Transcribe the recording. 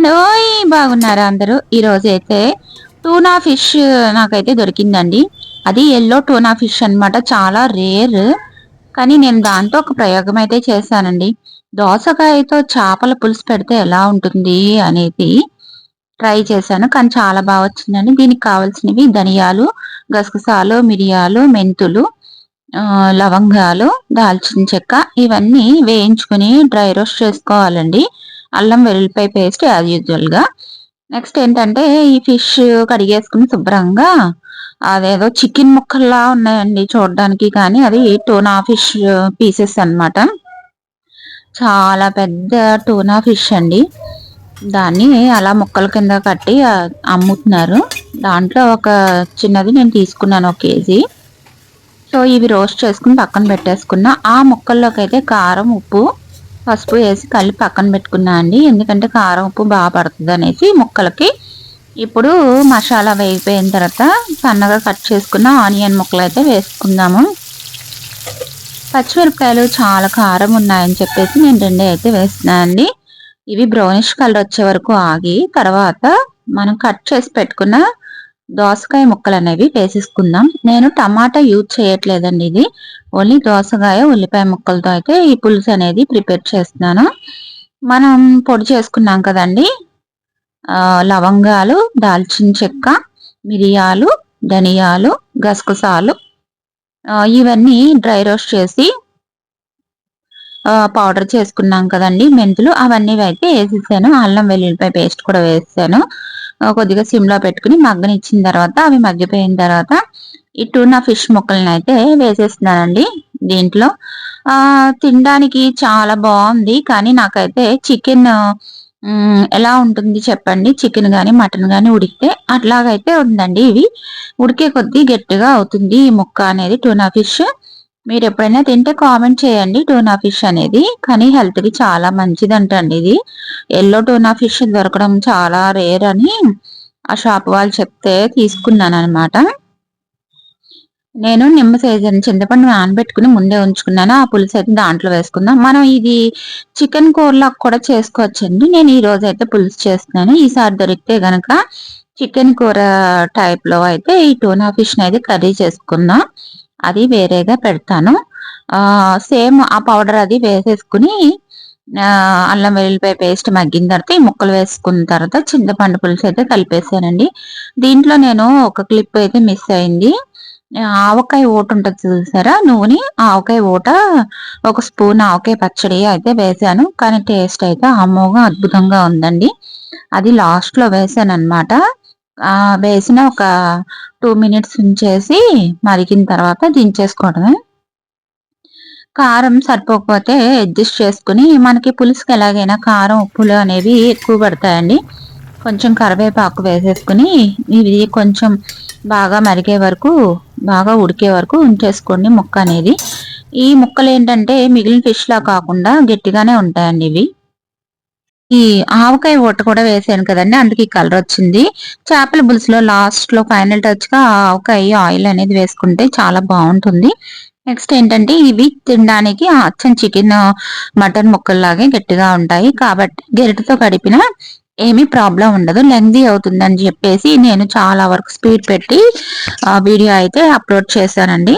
ఓయ్ బాగున్నారా అందరూ? ఈరోజైతే టూనా ఫిష్ నాకైతే దొరికిందండి. అది యెల్లో టూనా ఫిష్ అన్నమాట. చాలా రేర్. కానీ నేను దాంతో ఒక ప్రయోగం అయితే చేశానండి. దోసకాయతో చేపల పులుసు పెడితే ఎలా ఉంటుంది అనేది ట్రై చేశాను. కానీ చాలా బా వచ్చిందండి. దీనికి కావాల్సినవి ధనియాలు, గసగసాలు, మిరియాలు, మెంతులు, లవంగాలు, దాల్చిన చెక్క ఇవన్నీ వేయించుకొని డ్రై రోస్ట్ చేసుకోవాలండి. అల్లం వెల్లుల్లిపాయ పేస్ట్ యాజ్ యూజువల్‌గా. నెక్స్ట్ ఏంటంటే ఈ ఫిష్ కడిగేసుకొని శుభ్రంగా అదేదో చికెన్ ముక్కల్లా ఉన్నాయండి చూడడానికి. కానీ అది టూనా ఫిష్ పీసెస్ అన్నమాట. చాలా పెద్ద టూనా ఫిష్ అండి. దాన్ని అలా ముక్కల కింద కట్టి అమ్ముతున్నారు. దాంట్లో ఒక చిన్నది నేను తీసుకున్నాను, ఒక కేజీ. సో ఇవి రోస్ట్ చేసుకుని పక్కన పెట్టేసుకున్న. ఆ ముక్కల్లోకైతే కారం, ఉప్పు, పసుపు వేసి కలిపి పక్కన పెట్టుకున్నా అండి. ఎందుకంటే కారం, ఉప్పు బాగా పడుతుంది అనేసి ముక్కలకి. ఇప్పుడు మసాలా వేగిపోయిన తర్వాత సన్నగా కట్ చేసుకున్న ఆనియన్ ముక్కలు అయితే వేసుకుందాము. పచ్చిమిరపకాయలు చాలా కారం ఉన్నాయని చెప్పేసి నేను 2 అయితే వేస్తున్నాను అండి. ఇవి బ్రౌనిష్ కలర్ వచ్చే వరకు ఆగి తర్వాత మనం కట్ చేసి పెట్టుకున్న దోసకాయ ముక్కలు అనేవి వేసేసుకుందాం. నేను టమాటా యూజ్ చేయట్లేదండి. ఇది ఓన్లీ దోసకాయ, ఉల్లిపాయ ముక్కలతో అయితే ఈ పులుసు అనేది ప్రిపేర్ చేస్తున్నాను. మనం పొడి చేసుకున్నాం కదండి, లవంగాలు, దాల్చిన చెక్క, మిరియాలు, ధనియాలు, గసగసాలు, ఇవన్నీ డ్రై రోస్ట్ చేసి పౌడర్ చేసుకున్నాం కదండి, మెంతులు అవన్నీ అయితే వేసేసాను. అల్లం వెల్లుల్లిపాయ పేస్ట్ కూడా వేసాను. కొద్దిగా సిమ్లో పెట్టుకుని మగ్గనిచ్చిన తర్వాత అవి మగ్గిపోయిన తర్వాత ఈ టూనా ఫిష్ ముక్కలను అయితే వేసేస్తున్నానండి దీంట్లో. తినడానికి చాలా బాగుంది. కానీ నాకైతే చికెన్ ఎలా ఉంటుంది చెప్పండి? చికెన్ కానీ మటన్ కానీ ఉడికితే అట్లాగైతే ఉందండి. ఇవి ఉడికే కొద్దీ గట్టిగా అవుతుంది ఈ ముక్క అనేది, టూనా ఫిష్. మీరు ఎప్పుడైనా తింటే కామెంట్ చేయండి. టూనా ఫిష్ అనేది కానీ హెల్త్‌కి చాలా మంచిదంటండి ఇది. యెల్లో టూనా ఫిష్ దొరకడం చాలా రేర్ అని ఆ షాప్ వాళ్ళు చెప్తే తీసుకున్నాననమాట. నేను నిమ్మ సైజు చింతపండు నానబెట్టుకుని ముందే ఉంచుకున్నాను. ఆ పులుసు అయితే దాంట్లో వేసుకుందాం. మనం ఇది చికెన్ కూరలాగా కూడా చేసుకోవచ్చండి. నేను ఈ రోజైతే పులుసు చేస్తున్నాను. ఈసారి దొరికితే గనక చికెన్ కూర టైప్‌లో అయితే ఈ టూనా ఫిష్‌ని అయితే కర్రీ చేసుకుందాం. అది వేరేగా పెడతాను. సేమ్ ఆ పౌడర్ అది వేసేసుకుని అల్లం వెల్లుల్లిపాయ పేస్ట్ మగ్గిన తర్వాత ఈ ముక్కలు వేసుకున్న తర్వాత చింతపండు పులుసు అయితే కలిపేసానండి. దీంట్లో నేను ఒక క్లిప్ అయితే మిస్ అయింది. ఆవకాయ ఊట ఉంటది చూసారా? నూనె ఆవకాయ ఊట, ఒక స్పూన్ ఆవకాయ పచ్చడి అయితే వేసాను. కానీ టేస్ట్ అయితే అమోఘంగా అద్భుతంగా ఉందండి. అది లాస్ట్‌లో వేసాననమాట. వేసిన ఒక 2 మినిట్స్ ఉంచేసి మరిగిన తర్వాత దించేసుకోవడమే. కారం సరిపోకపోతే అడ్జస్ట్ చేసుకుని, మనకి పులుసుకి ఎలాగైనా కారం, ఉప్పులు అనేవి ఎక్కువ పడతాయండి. కొంచెం కరివేపాకు వేసేసుకుని ఇది కొంచెం బాగా మరిగే వరకు, బాగా ఉడికే వరకు ఉంచేసుకోండి ముక్క అనేది. ఈ ముక్కలు ఏంటంటే మిగిలిన ఫిష్‌లా కాకుండా గట్టిగానే ఉంటాయండి ఇవి. ఈ ఆవకాయ ఊట కూడా వేసాను కదండీ! అందుకే ఈ కలర్ వచ్చింది. చేపల పులుసులో లాస్ట్‌లో ఫైనల్ టచ్‌గా ఆవకాయ ఆయిల్ అనేది వేసుకుంటే చాలా బావుంటుంది. నెక్స్ట్ ఏంటంటే ఇవి తినడానికి అచ్చం చికెన్, మటన్ ముక్కల్లాగే గట్టిగా ఉంటాయి. కాబట్టి గరిటెతో కడిపినా ఏమీ ప్రాబ్లమ్ ఉండదు. లెంగ్తీ అవుతుందని చెప్పేసి నేను చాలా వరకు స్పీడ్ పెట్టి వీడియో అయితే అప్‌లోడ్ చేశానండి.